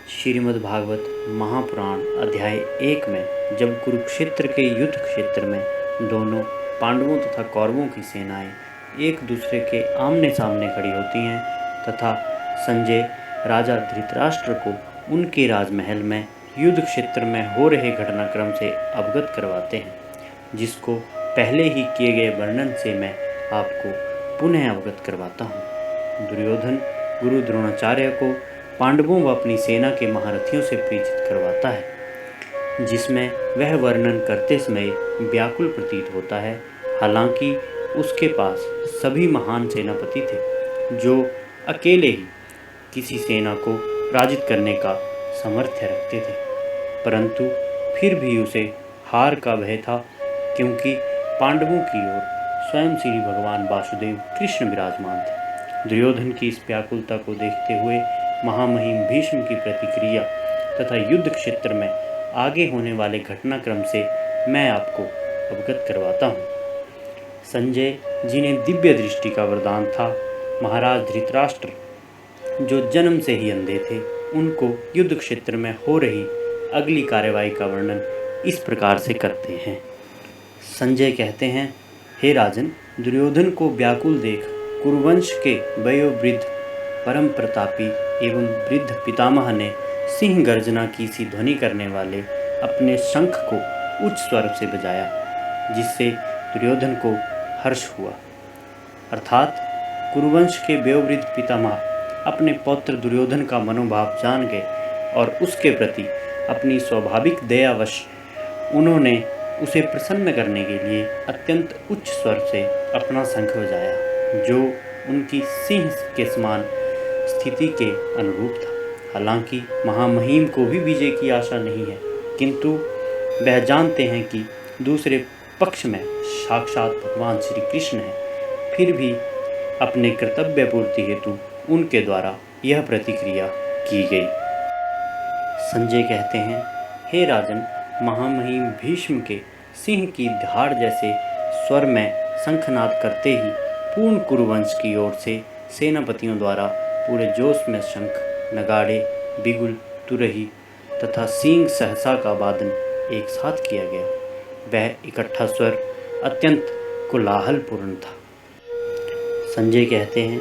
श्रीमद् भागवत महापुराण अध्याय 1 में जब कुरुक्षेत्र के युद्ध क्षेत्र में दोनों पांडवों तथा कौरवों की सेनाएं एक दूसरे के आमने सामने खड़ी होती हैं तथा संजय राजा धृतराष्ट्र को उनके राजमहल में युद्ध क्षेत्र में हो रहे घटनाक्रम से अवगत करवाते हैं, जिसको पहले ही किए गए वर्णन से मैं आपको पुनः अवगत करवाता हूँ। दुर्योधन गुरु द्रोणाचार्य को पांडवों व अपनी सेना के महारथियों से परिचित करवाता है, जिसमें वह वर्णन करते समय व्याकुल प्रतीत होता है। हालांकि उसके पास सभी महान सेनापति थे जो अकेले ही किसी सेना को पराजित करने का सामर्थ्य रखते थे, परंतु फिर भी उसे हार का भय था, क्योंकि पांडवों की ओर स्वयं श्री भगवान वासुदेव कृष्ण विराजमान थे। दुर्योधन की इस व्याकुलता को देखते हुए महामहिम भीष्म की प्रतिक्रिया तथा युद्ध क्षेत्र में आगे होने वाले घटनाक्रम से मैं आपको अवगत करवाता हूँ। संजय जिन्हें दिव्य दृष्टि का वरदान था, महाराज धृतराष्ट्र जो जन्म से ही अंधे थे, उनको युद्ध क्षेत्र में हो रही अगली कार्यवाही का वर्णन इस प्रकार से करते हैं। संजय कहते हैं, हे राजन, दुर्योधन को व्याकुल देख कुरुवंश के वयोवृद्ध परम प्रतापी एवं वृद्ध पितामह ने सिंह गर्जना की सी ध्वनि करने वाले अपने शंख को उच्च स्वर से बजाया, जिससे दुर्योधन को हर्ष हुआ। अर्थात कुरुवंश के वयोवृद्ध पितामह अपने पौत्र दुर्योधन का मनोभाव जान गए और उसके प्रति अपनी स्वाभाविक दयावश उन्होंने उसे प्रसन्न करने के लिए अत्यंत उच्च स्वर से अपना शंख बजाया, जो उनकी सिंह के समान स्थिति के अनुरूप था। हालांकि महामहिम को भी विजय की आशा नहीं है, किंतु वह जानते हैं कि दूसरे पक्ष में साक्षात भगवान श्री कृष्ण हैं, फिर भी अपने कर्तव्य पूर्ति हेतु उनके द्वारा यह प्रतिक्रिया की गई। संजय कहते हैं, हे राजन, महामहिम भीष्म के सिंह की दहाड़ जैसे स्वर में शंखनाद करते ही पूर्ण कुरुवंश की ओर से सेनापतियों द्वारा पूरे जोश में शंख, नगाड़े, बिगुल, तुरही तथा सींग सहसा का वादन एक साथ किया गया। वह इकट्ठा स्वर अत्यंत कोलाहलपूर्ण था। संजय कहते हैं,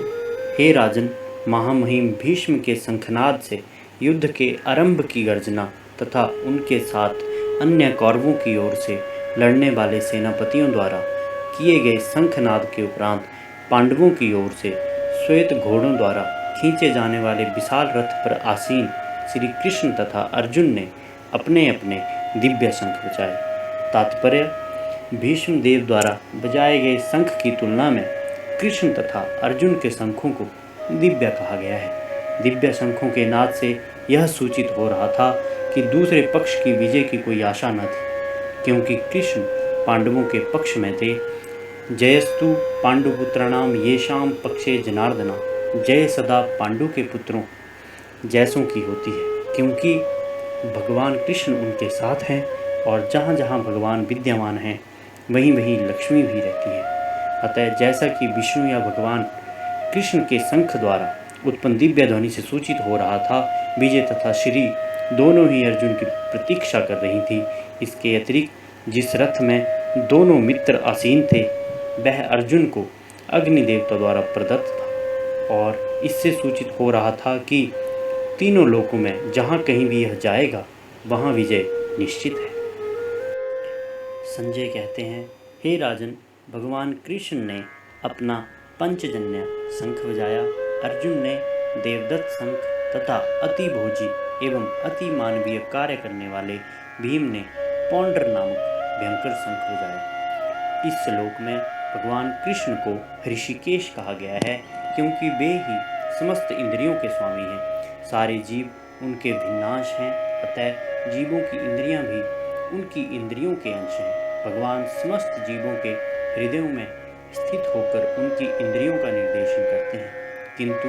हे राजन, महामहिम भीष्म के शंखनाद से युद्ध के आरंभ की गर्जना तथा उनके साथ अन्य कौरवों की ओर से लड़ने वाले सेनापतियों द्वारा किए गए शंखनाद के उपरांत पांडवों की ओर से श्वेत घोड़ों द्वारा खींचे जाने वाले विशाल रथ पर आसीन श्री कृष्ण तथा अर्जुन ने अपने अपने दिव्य शंख बजाए। तात्पर्य, भीष्म देव द्वारा बजाए गए शंख की तुलना में कृष्ण तथा अर्जुन के शंखों को दिव्य कहा गया है। दिव्य शंखों के नाद से यह सूचित हो रहा था कि दूसरे पक्ष की विजय की कोई आशा न थी, क्योंकि कृष्ण पांडवों के पक्ष में थे। जयस्तु पांडुपुत्राणाम येषाम पक्षे जनार्दना, जय सदा पांडु के पुत्रों जैसों की होती है, क्योंकि भगवान कृष्ण उनके साथ हैं और जहाँ जहाँ भगवान विद्यमान हैं वहीं वहीं लक्ष्मी भी रहती है। अतः जैसा कि विष्णु या भगवान कृष्ण के शंख द्वारा उत्पन्न दिव्य ध्वनि से सूचित हो रहा था, विजय तथा श्री दोनों ही अर्जुन की प्रतीक्षा कर रही थी। इसके अतिरिक्त जिस रथ में दोनों मित्र आसीन थे, वह अर्जुन को अग्नि देवता द्वारा प्रदत्त था और इससे सूचित हो रहा था कि तीनों लोकों में जहाँ कहीं भी यह जाएगा वहाँ विजय निश्चित है। संजय कहते हैं, हे राजन, भगवान कृष्ण ने अपना पंचजन्य शंख बजाया, अर्जुन ने देवदत्त शंख तथा अति भोजी एवं अति मानवीय कार्य करने वाले भीम ने पौंड्र नामक भयंकर शंख बजाया। इस श्लोक में भगवान कृष्ण को ऋषिकेश कहा गया है, क्योंकि वे ही समस्त इंद्रियों के स्वामी हैं। सारे जीव उनके भिन्नांश हैं, अतः जीवों की इंद्रियां भी उनकी इंद्रियों के अंश हैं। भगवान समस्त जीवों के हृदयों में स्थित होकर उनकी इंद्रियों का निर्देशन करते हैं, किंतु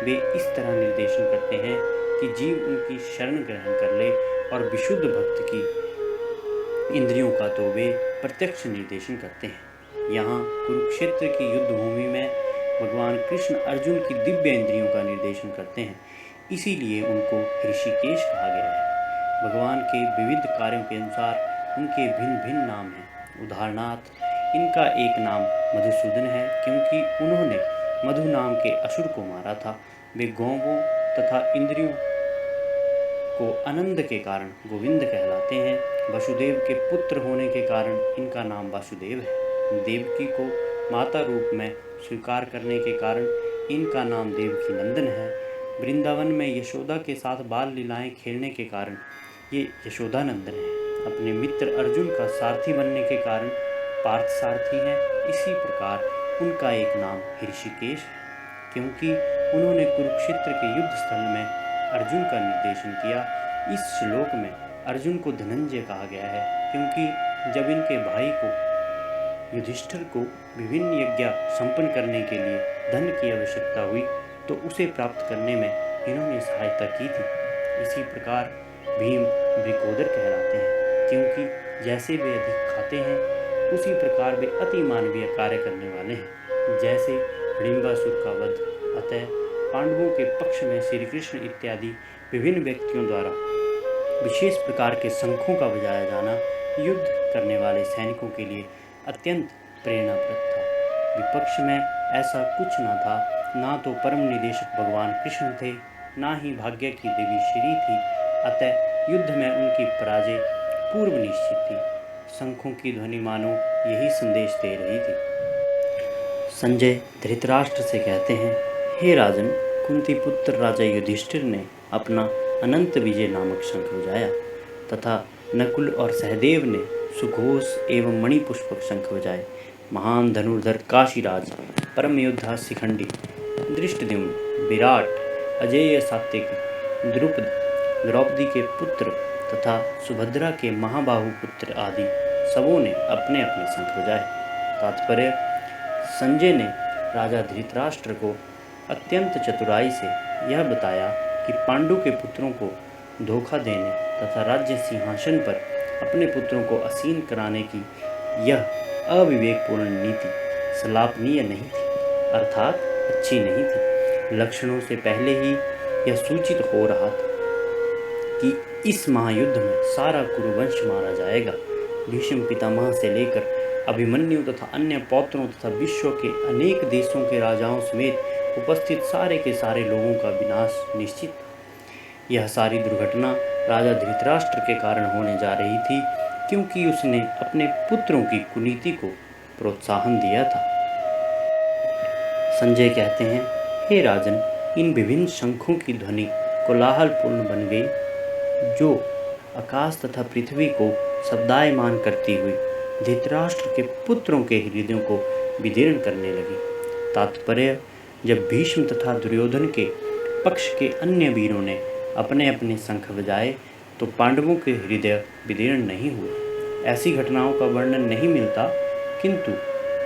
वे इस तरह निर्देशन करते हैं कि जीव उनकी शरण ग्रहण कर ले, और विशुद्ध भक्त की इंद्रियों का तो वे प्रत्यक्ष निर्देशन करते हैं। यहाँ कुरुक्षेत्र की युद्ध भूमि में भगवान कृष्ण अर्जुन की दिव्य इंद्रियों का निर्देशन करते हैं। इसीलिए उनको ऋषिकेश कहा गया है। भगवान के विविध कार्यों के अनुसार उनके भिन्न भिन्न नाम हैं। उदाहरणार्थ इनका एक नाम मधुसूदन है क्योंकि उन्होंने मधु नाम के असुर को मारा था। वे गौवों तथा इंद्रियों को आनंद के कारण गोविंद कहलाते हैं। वसुदेव के पुत्र होने के कारण इनका नाम वासुदेव है। देवकी को माता रूप में स्वीकार करने के कारण इनका नाम देवकी नंदन है। वृंदावन में यशोदा के साथ बाल लीलाएं खेलने के कारण ये यशोदा नंदन है। अपने मित्र अर्जुन का सारथी बनने के कारण पार्थ सारथी हैं। इसी प्रकार उनका एक नाम ऋषिकेश है क्योंकि उन्होंने कुरुक्षेत्र के युद्ध स्थल में अर्जुन का निर्देशन किया। इस श्लोक में अर्जुन को धनंजय कहा गया है क्योंकि जब इनके भाई को युधिष्ठिर को विभिन्न यज्ञ संपन्न करने के लिए धन की आवश्यकता हुई तो उसे प्राप्त करने में इन्होंने सहायता की थी। इसी प्रकार भीम वृकोदर कहलाते हैं क्योंकि जैसे वे अधिक खाते हैं उसी प्रकार वे अति मानवीय कार्य करने वाले हैं। जैसे हिडिंबासुर का वध, अतः पांडवों के पक्ष में श्री कृष्ण इत्यादि विभिन्न व्यक्तियों द्वारा विशेष प्रकार के शंखों का बजाया जाना युद्ध करने वाले सैनिकों के लिए अत्यंत प्रेरणाप्रद था। विपक्ष में ऐसा कुछ न था, ना तो परम निदेशक भगवान कृष्ण थे, ना ही भाग्य की देवी श्री थी। अतः युद्ध में उनकी पराजय पूर्व निश्चित थी। शंखों की ध्वनि मानो यही संदेश दे रही थी। संजय धृतराष्ट्र से कहते हैं, हे राजन, कुंती पुत्र राजा युधिष्ठिर ने अपना अनंत विजय नामक शंख बजाया तथा नकुल और सहदेव ने सुघोष एवं मणिपुष्पक शंख बजाए। महान धनुर्धर काशीराज, परम योद्धा शिखंडी, दृष्टद्युम्न, विराट, अजेय सात्विक, द्रुपद, द्रौपदी के पुत्र तथा सुभद्रा के महाबाहु पुत्र आदि सबों ने अपने अपने शंख बजाए। तात्पर्य, संजय ने राजा धृतराष्ट्र को अत्यंत चतुराई से यह बताया कि पांडु के पुत्रों को धोखा देने तथा राज्य सिंहासन पर अपने पुत्रों को आसीन कराने की यह अविवेकपूर्ण नीति सलापनीय नहीं थी, अर्थात अच्छी नहीं थी। लक्षणों से पहले ही यह सूचित हो रहा था कि इस महायुद्ध में सारा कुरुवंश मारा जाएगा। भीष्म पितामह से लेकर अभिमन्यु तथा अन्य पौत्रों तथा विश्व के अनेक देशों के राजाओं समेत उपस्थित सारे के सारे लोगों का विनाश निश्चित था। यह सारी दुर्घटना राजा धृतराष्ट्र के कारण होने जा रही थी क्योंकि उसने अपने पुत्रों की कुनीति को प्रोत्साहन दिया था। संजय कहते हैं, हे राजन, इन विभिन्न शंखों की ध्वनि कोलाहलपूर्ण बन गई जो आकाश तथा पृथ्वी को शब्दायमान करती हुई धृतराष्ट्र के पुत्रों के हृदयों को विदीर्ण करने लगी। तात्पर्य, जब भीष्म तथा दुर्योधन के पक्ष के अन्य वीरों ने अपने अपने शंख बजाए तो पांडवों के हृदय विदीर्ण नहीं हुए। ऐसी घटनाओं का वर्णन नहीं मिलता, किंतु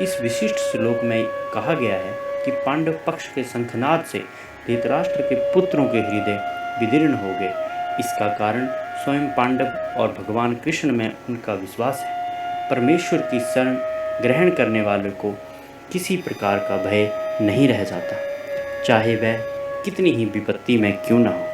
इस विशिष्ट श्लोक में कहा गया है कि पांडव पक्ष के शंखनाद से धृतराष्ट्र के पुत्रों के हृदय विदीर्ण हो गए। इसका कारण स्वयं पांडव और भगवान कृष्ण में उनका विश्वास है। परमेश्वर की शरण ग्रहण करने वाले को किसी प्रकार का भय नहीं रह जाता, चाहे वह कितनी ही विपत्ति में क्यों न हो।